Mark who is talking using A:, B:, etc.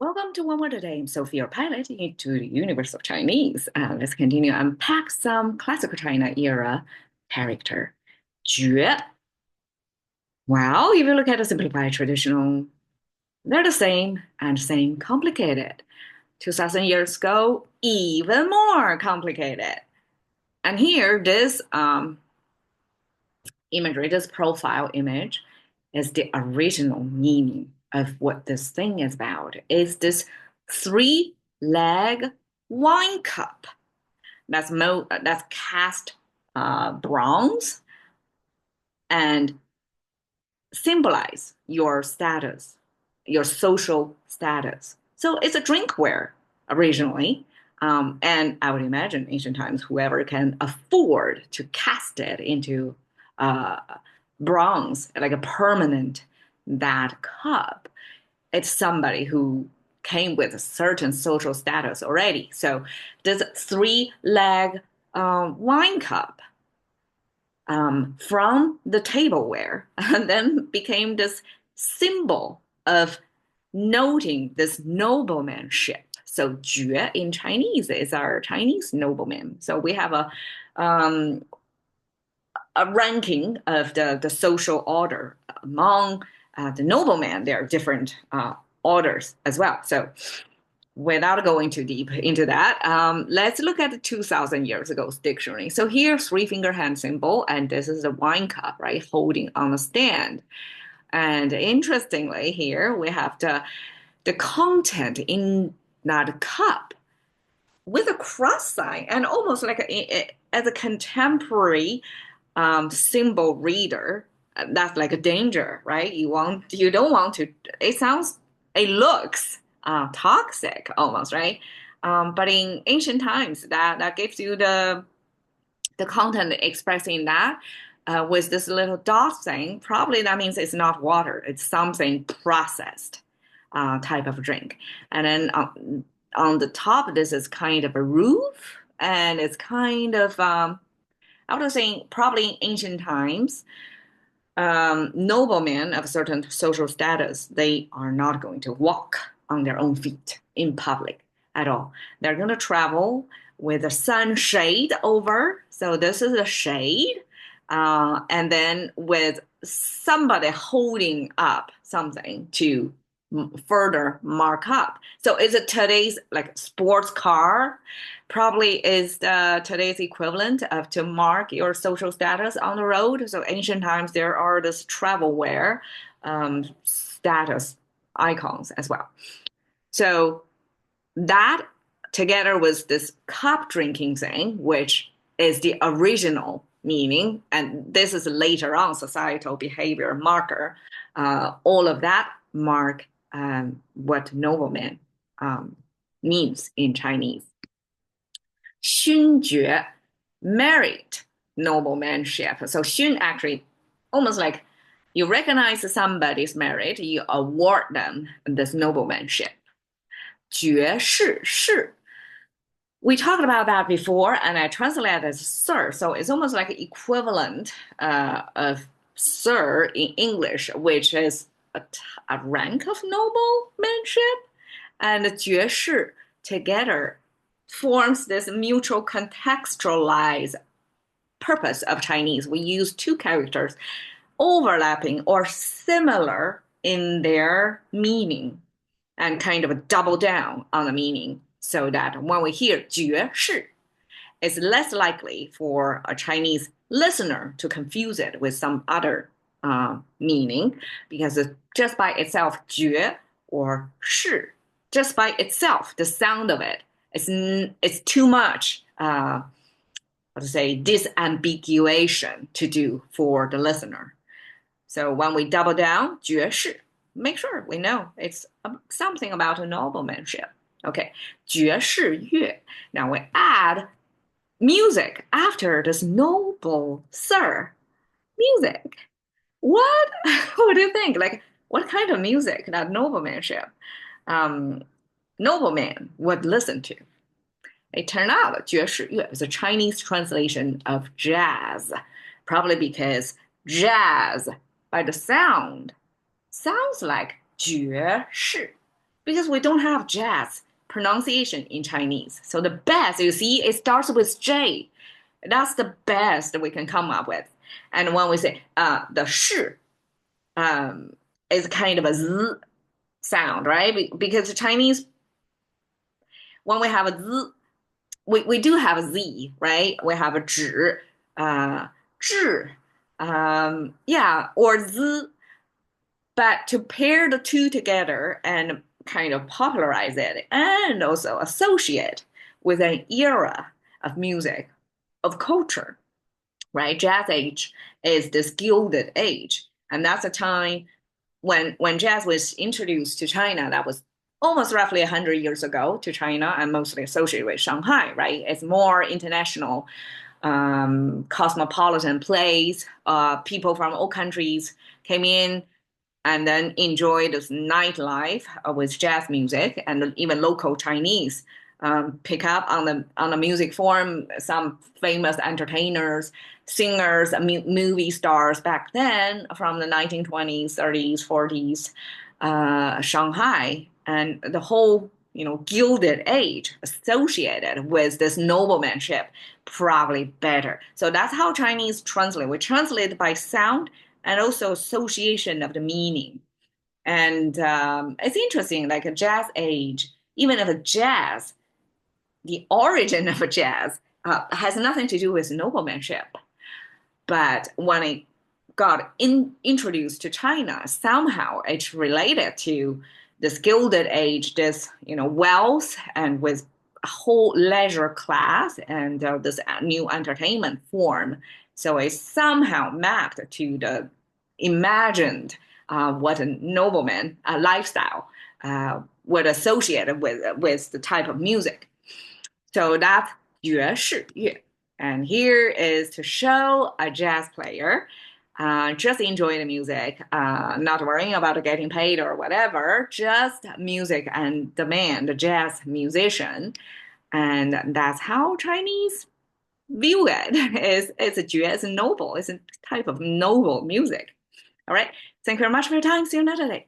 A: Welcome to One Word a Day. I'm Sophie, your pilot into the universe of Chinese. Let's continue to unpack some classical China era character. 绝. Well, if you look at the simplified traditional, they're the same and same complicated. 2,000 years ago, even more complicated. And here, this imagery, this profile image, is the original meaning of what this thing is about. It's this three-leg wine cup that's cast bronze and symbolize your status, your social status. So it's a drinkware originally. And I would imagine ancient times, whoever can afford to cast it into uh, bronze, like a permanent that cup, it's somebody who came with a certain social status already. So this three-leg wine cup from the tableware and then became this symbol of noting this noblemanship. So 爵 in Chinese is our Chinese nobleman. So we have um, a ranking of the social order among the noblemen. There are different orders as well. So without going too deep into that, let's look at the 2,000 years ago dictionary. So here, three-finger hand symbol, and this is a wine cup, right, holding on a stand. And interestingly, here we have the content in that cup with a cross sign and almost like as a contemporary symbol reader. That's like a danger, right? You don't want to. It looks toxic almost, right? But in ancient times, that gives you the content expressing that with this little dot thing. Probably that means it's not water; it's something processed type of drink. And then on the top, this is kind of a roof, and it's kind of I would say probably in ancient times noblemen of a certain social status, they are not going to walk on their own feet in public at all. They're going to travel with a sunshade over. So this is a shade. And then with somebody holding up something to further mark up. So is it today's like sports car? Probably is today's equivalent of to mark your social status on the road. So ancient times there are this travel wear status icons as well. So that together with this cup drinking thing, which is the original meaning, and this is later on societal behavior marker, all of that mark what nobleman means in Chinese. 勋爵, merit noblemanship. So 勋 actually almost like you recognize somebody's merit, you award them this noblemanship. 爵士, 士. We talked about that before, and I translated as sir. So it's almost like equivalent of sir in English, which is a rank of noblemanship. And 爵士 together forms this mutual contextualized purpose of Chinese. We use two characters overlapping or similar in their meaning and kind of double down on the meaning so that when we hear 爵士, it's less likely for a Chinese listener to confuse it with some other meaning because just by itself, 爵 or 士, just by itself, the sound of it, it's too much, how to say, disambiguation to do for the listener. So when we double down, 爵士, make sure we know it's something about a noblemanship. Okay, 爵士乐. Now we add music after this noble sir. Music. What? What do you think? Like, what kind of music that noblemanship nobleman would listen to? It turned out 爵士乐 is a Chinese translation of jazz, probably because jazz, by the sound, sounds like 爵士, because we don't have jazz pronunciation in Chinese. So the best, you see, it starts with J. That's the best we can come up with. And when we say the shi is kind of a z sound, right? Because the Chinese, when we have a z, we do have a z, right? We have a zhi, zhi, yeah, or z. But to pair the two together and kind of popularize it and also associate with an era of music, of culture, right? Jazz age is this gilded age. And that's a time when jazz was introduced to China, that was almost roughly 100 years ago to China and mostly associated with Shanghai, right? It's more international, cosmopolitan place. People from all countries came in and then enjoy this nightlife with jazz music, and even local Chinese pick up on the music form. Some famous entertainers, singers, movie stars back then from the 1920s, 30s, 40s, Shanghai, and the whole gilded age associated with this noblemanship probably better. So that's how Chinese translate. We translate by sound and also association of the meaning. And it's interesting, like a jazz age, even if a jazz, the origin of a jazz has nothing to do with noblemanship. But when it got introduced to China, somehow it's related to this gilded age, this wealth, and with a whole leisure class and this new entertainment form. So it's somehow mapped to the imagined what a nobleman lifestyle would associate with the type of music. So that's 爵士乐. And here is to show a jazz player just enjoy the music, not worrying about getting paid or whatever, just music and demand, the jazz musician. And that's how Chinese view it. It's a jazz noble. It's a type of noble music. All right. Thank you very much for your time. See you another day.